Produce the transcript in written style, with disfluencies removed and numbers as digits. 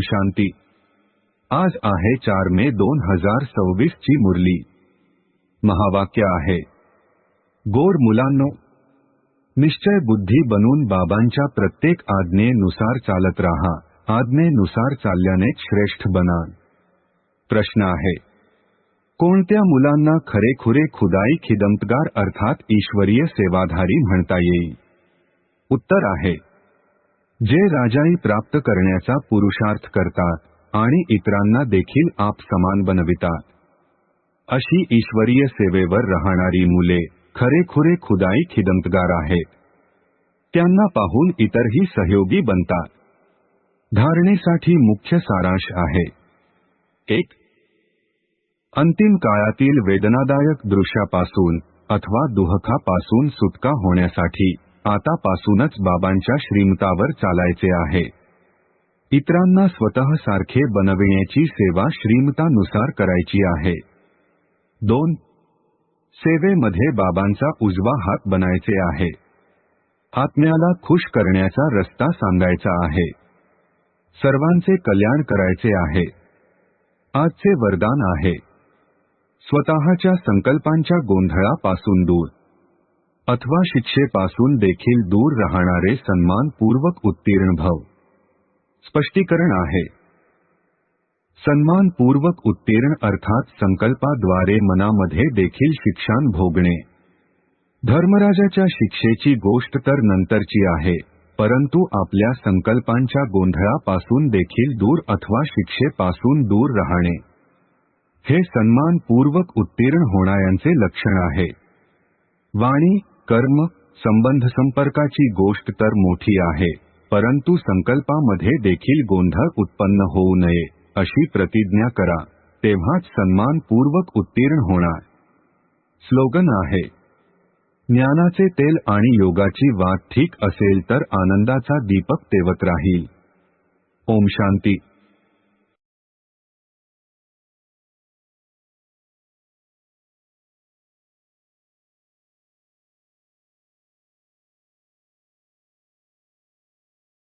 शांती। आज आहे 4 मे 2026 ची मुरली। महावाक्य आहे, गोड मुलांनो, निश्चय बुद्धी बनून बाबांच्या प्रत्येक आज्ञेनुसार चालत राहा। आज्ञेनुसार चालल्यानेच श्रेष्ठ बनाल। प्रश्न आहे, कोणत्या मुलांना खरेखुरे खुदाई खिदमतगार अर्थात ईश्वरीय सेवाधारी म्हणता येईल? उत्तर आहे, जे राजाई प्राप्त करण्याचा पुरुषार्थ करतात आणि इतरांना देखील आप समान बनवितात। अशी ईश्वरीय सेवेवर राहणारी मुले खरेखुरे खुदाई खिदमतगार आहेत। त्यांना पाहून इतरही सहयोगी बनतात। धारणेसाठी मुख्य सारांश आहे, 1. अंतिम काळातील वेदनादायक दृश्यापासून अथवा दुःखापासून सुटका होण्यासाठी आतापासूनच बाबांच्या श्रीमतावर चालायचे आहे। इतरांना स्वतः सारखे बनविण्याची सेवा श्रीमतानुसार करायची आहे। 2. सेवेमध्ये बाबांचा उजवा हात बनायचे आहे। आत्म्याला खुश करण्याचा रस्ता सांगायचा आहे। सर्वांचे कल्याण करायचे आहे। आजचे वरदान आहे, स्वतःच्या संकल्पांच्या गोंधळापासून दूर अथवा शिक्षेपासून देखील दूर राहणारे सन्मानपूर्वक उत्तीर्ण भव। स्पष्टीकरण आहे, सन्मानपूर्वक उत्तीर्ण अर्थात संकल्पाद्वारे मनामध्ये देखील शिक्षण भोगणे। धर्मराजाच्या शिक्षेची गोष्ट तर नंतरची आहे, परंतु आपल्या संकल्पांच्या गोंधळापासून देखील दूर अथवा शिक्षेपासून दूर राहणे हे सन्मानपूर्वक उत्तीर्ण होण्याचे लक्षण आहे। वाणी, कर्म, संबंध संपर्काची गोष्ट तर मोठी आहे, परंतु संकल्पामध्ये देखील गोंधळ उत्पन्न होऊ नये अशी प्रतिज्ञा करा, तेव्हाच सन्मानपूर्वक उत्तीर्ण होणार। स्लोगन आहे, ज्ञानाचे तेल आणि योगाची वाट ठीक असेल तर आनंदाचा दीपक तेवत राहील। ओम शांती।